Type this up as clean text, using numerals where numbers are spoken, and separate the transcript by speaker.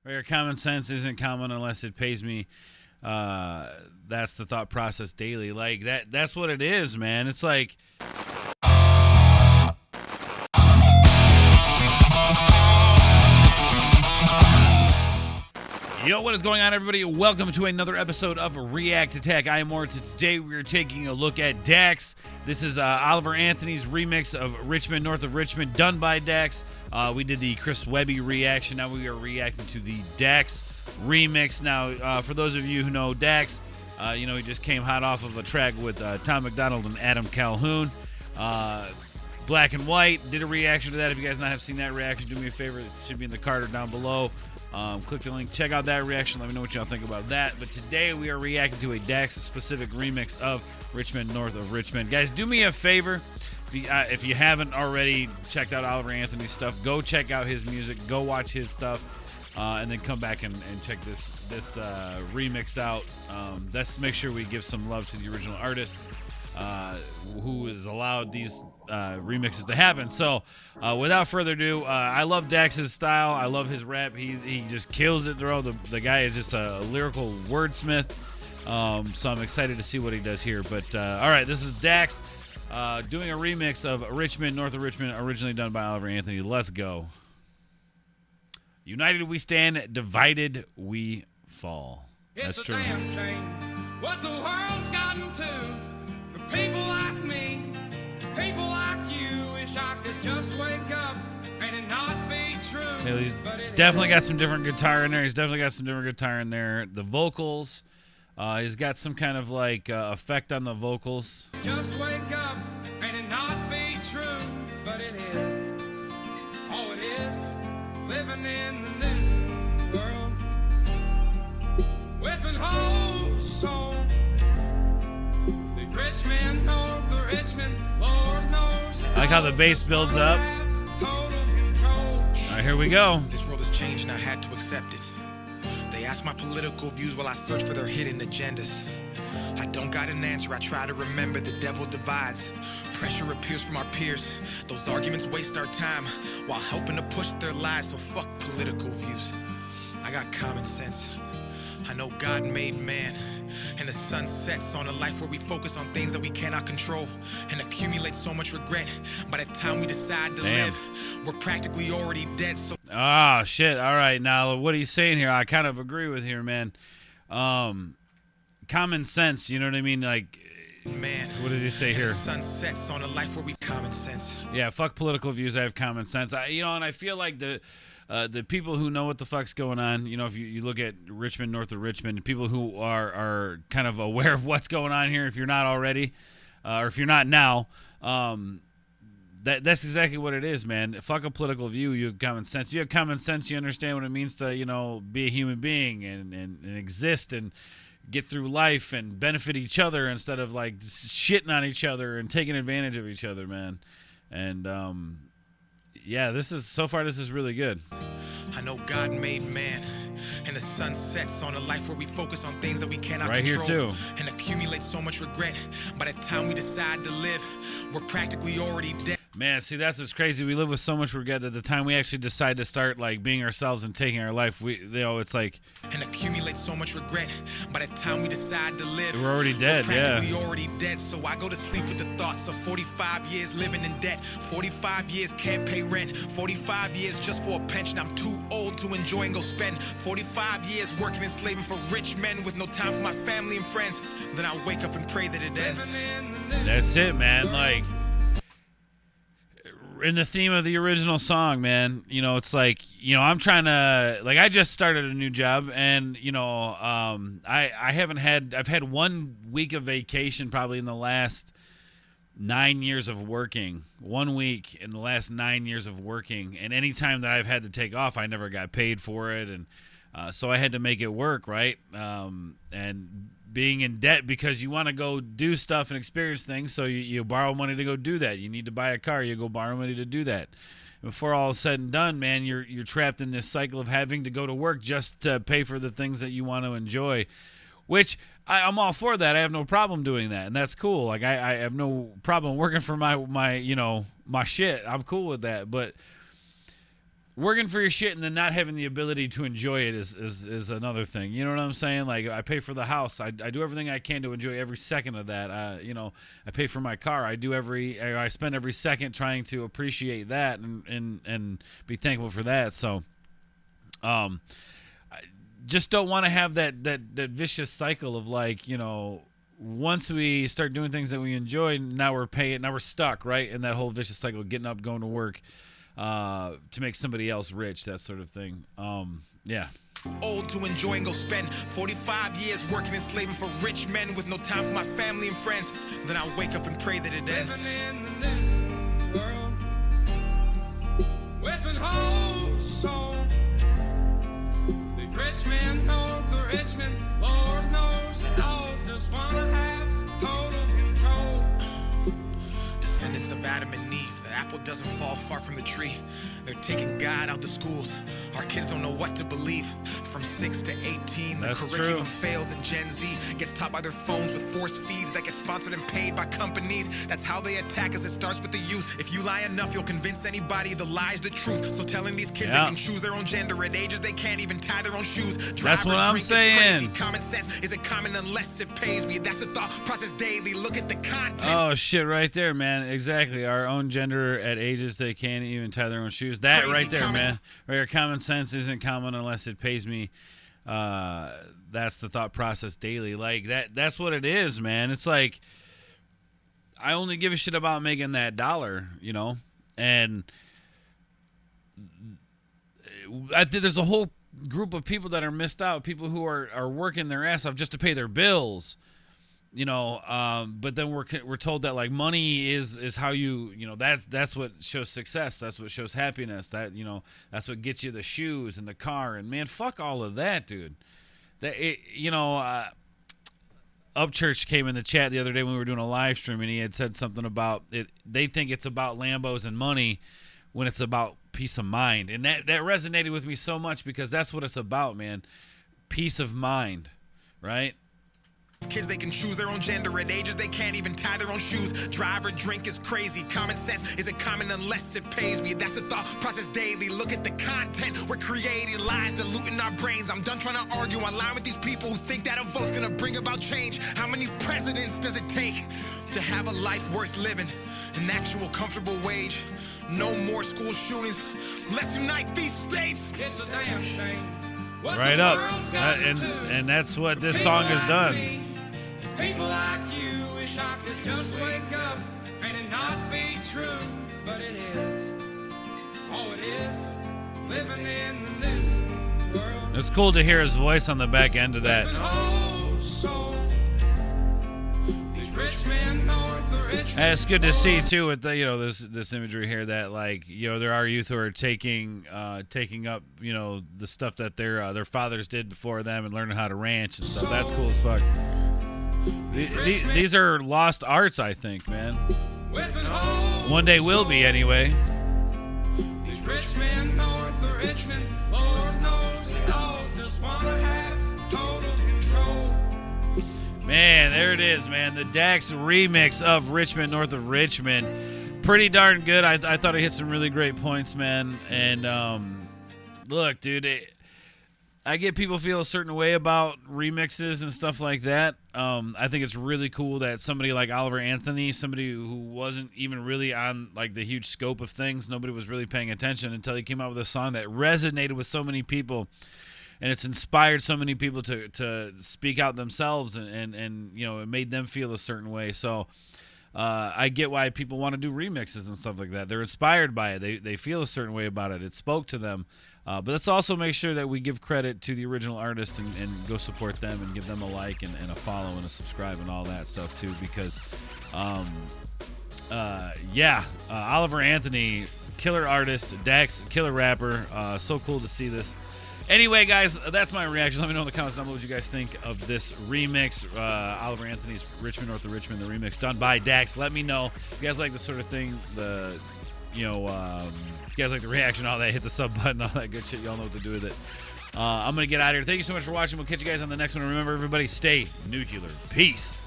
Speaker 1: Where common sense isn't common unless it pays me. That's the thought process daily. Like that's what it is, man. It's like yo, what is going on, everybody? Welcome to another episode of React Attack. I am Moritz. Today we are taking a look at DAX. This is Oliver Anthony's remix of Richmond North of Richmond, done by DAX. We did the Chris Webby reaction. Now we are reacting to the DAX remix. Now, for those of you who know DAX, he just came hot off of a track with Tom McDonald and Adam Calhoun. Black and White, did a reaction to that. If you guys not have seen that reaction, do me a favor. It should be in the card or down below. Click the link, check out that reaction, let me know what y'all think about that. But today we are reacting to a DAX-specific remix of Richmond North of Richmond. Guys, do me a favor. If you haven't already checked out Oliver Anthony's stuff, go check out his music, go watch his stuff, and then come back and check this remix out. Let's make sure we give some love to the original artist, who has allowed these remixes to happen. So without further ado, I love Dax's style. I love his rap. He just kills it, bro. The guy is just a lyrical wordsmith. So I'm excited to see what he does here. But all right, this is Dax doing a remix of Richmond North of Richmond, originally done by Oliver Anthony. Let's go. United we stand, divided we fall. That's true.
Speaker 2: It's a damn shame what the world's gotten to. People like me, people like you, wish I could just wake up and it not be true.
Speaker 1: Yeah, he's definitely got some different guitar in there. The vocals, he's got some kind of like effect on the vocals.
Speaker 2: Just wake up and it not be true, but it is. Oh, it is. Living in the new world with an whole soul. Richmond North of Richmond, Lord knows.
Speaker 1: I like how the bass builds up. All right, here we go.
Speaker 3: This world has changed and I had to accept it. They ask my political views while I search for their hidden agendas. I don't got an answer, I try to remember the devil divides. Pressure appears from our peers. Those arguments waste our time while helping to push their lies, so fuck political views. I got common sense. I know God made man. And the sun sets on a life where we focus on things that we cannot control and accumulate so much regret. By the time we decide to live, we're practically already dead. So
Speaker 1: shit. All right, now what are you saying here? I kind of agree with here, man. Common sense, you know what I mean? Like,
Speaker 3: man,
Speaker 1: what does he say here?
Speaker 3: The sun sets on a life where we common sense.
Speaker 1: Yeah, fuck political views. I have common sense. And I feel like the people who know what the fuck's going on, if you look at Richmond North of Richmond, people who are kind of aware of what's going on here, if you're not already, or if you're not now, that's exactly what it is, man. Fuck a political view. You have common sense. You have common sense. You understand what it means to, be a human being and exist and get through life and benefit each other instead of like shitting on each other and taking advantage of each other, man. And, yeah, this is really good.
Speaker 3: I know God made man, and the sun sets on a life where we focus on things that we cannot
Speaker 1: control. Right here too.
Speaker 3: And accumulate so much regret. By the time we decide to live, we're practically already dead.
Speaker 1: Man, see, that's what's crazy. We live with so much regret that the time we actually decide to start like being ourselves and taking our life, it's like,
Speaker 3: and accumulate so much regret. By the time we decide to live,
Speaker 1: we're already dead.
Speaker 3: We're practically already dead. So I go to sleep with the thoughts of 45 years living in debt, 45 years can't pay rent, 45 years just for a pension. I'm too old to enjoy and go spend 45 years working and slaving for rich men with no time for my family and friends. Then I wake up and pray that it ends.
Speaker 1: That's it, man. Like, in the theme of the original song, man, it's like, I'm trying to, like, I just started a new job, and, I've had 1 week of vacation probably in the last 9 years of working. 1 week in the last 9 years of working, and any time that I've had to take off, I never got paid for it, and so I had to make it work, right? And being in debt because you want to go do stuff and experience things, so you borrow money to go do that. You need to buy a car, you go borrow money to do that. And before all is said and done, man, you're trapped in this cycle of having to go to work just to pay for the things that you want to enjoy, which I'm all for that. I have no problem doing that, and that's cool. Like, I have no problem working for my shit. I'm cool with that, but working for your shit and then not having the ability to enjoy it is another thing. You know what I'm saying? Like, I pay for the house. I do everything I can to enjoy every second of that. I pay for my car. I spend every second trying to appreciate that and be thankful for that. So, I just don't want to have that vicious cycle of, like, you know, once we start doing things that we enjoy, now we're stuck, right? In that whole vicious cycle of getting up, going to work, to make somebody else rich, that sort of thing. Yeah.
Speaker 3: Old to enjoy and go spend 45 years working and slaving for rich men with no time for my family and friends. Then I wake up and pray that it ends.
Speaker 2: Living in the new world with an whole soul. The Richmond North of Richmond, Lord knows they all just wanna have total control.
Speaker 3: Descendants of Adam and Eve, the apple doesn't fall far from the tree. They're taking God out the schools. Our kids don't know what to believe. From 6 to 18, the
Speaker 1: That's
Speaker 3: curriculum
Speaker 1: true.
Speaker 3: fails, and Gen Z gets taught by their phones with forced feeds that get sponsored and paid by companies. That's how they attack us. It starts with the youth. If you lie enough, you'll convince anybody the lie's the truth. So telling these kids they can choose their own gender at ages they can't even tie their own shoes.
Speaker 1: That's what I'm saying.
Speaker 3: Common sense isn't common unless it pays me. That's the thought process daily. Look at the content.
Speaker 1: Oh, shit, right there, man. Exactly. Our own gender at ages they can't even tie their own shoes. That
Speaker 3: Crazy
Speaker 1: right there,
Speaker 3: common
Speaker 1: man. Right, common sense isn't common unless it pays me. That's the thought process daily. Like, that's what it is, man. It's like, I only give a shit about making that dollar, you know? And I think there's a whole group of people that are missed out, people who are working their ass off just to pay their bills. You know, but then we're told that, like, money is how you know, that's what shows success, that's what shows happiness, that, you know, that's what gets you the shoes and the car. And man, fuck all of that, dude. Upchurch came in the chat the other day when we were doing a live stream, and he had said something about it. They think it's about Lambos and money when it's about peace of mind, and that resonated with me so much, because that's what it's about, man. Peace of mind, right?
Speaker 3: Kids, they can choose their own gender at ages they can't even tie their own shoes. Drive or drink is crazy. Common sense isn't common unless it pays me. That's the thought process daily. Look at the content. We're creating lies, diluting our brains. I'm done trying to argue online with these people who think that a vote's gonna bring about change. How many presidents does it take to have a life worth living? An actual comfortable wage. No more school shootings. Let's unite these states.
Speaker 2: It's a damn shame. What
Speaker 1: Right
Speaker 2: the
Speaker 1: up.
Speaker 2: world's gotten to.
Speaker 1: And that's what this
Speaker 2: People
Speaker 1: song has
Speaker 2: like
Speaker 1: done.
Speaker 2: me, people like you, wish I could just wake up and it not be true, but it is. Oh, it is. Living in the new world.
Speaker 1: It's cool to hear his voice on the back end of that.
Speaker 2: Living whole soul. These rich men north of Richmond.
Speaker 1: And it's good to see too, with the, you know, this imagery here, that, like, you know, there are youth who are taking up, you know, the stuff that their fathers did before them and learning how to ranch and stuff. That's cool as fuck. These are lost arts, I think, man.
Speaker 2: Living whole
Speaker 1: One day will be, anyway.
Speaker 2: These rich men north of Richmond, Lord knows they all just wanna have total control.
Speaker 1: Man, there it is, man. The DAX remix of Richmond North of Richmond. Pretty darn good. I thought it hit some really great points, man. And look, dude, I get people feel a certain way about remixes and stuff like that. I think it's really cool that somebody like Oliver Anthony, somebody who wasn't even really on, like, the huge scope of things, nobody was really paying attention until he came out with a song that resonated with so many people. And it's inspired so many people to speak out themselves, and you know, it made them feel a certain way. So I get why people want to do remixes and stuff like that. They're inspired by it. They feel a certain way about it. It spoke to them. But let's also make sure that we give credit to the original artist and go support them and give them a like and a follow and a subscribe and all that stuff too, because Oliver Anthony, killer artist, DAX, killer rapper. So cool to see this. Anyway, guys, that's my reaction. Let me know in the comments down below what you guys think of this remix. Oliver Anthony's Richmond North of Richmond, the remix done by DAX. Let me know if you guys like this sort of thing. If you guys like the reaction, all that, hit the sub button, all that good shit. Y'all know what to do with it. I'm going to get out of here. Thank you so much for watching. We'll catch you guys on the next one. And remember, everybody, stay nuclear. Peace.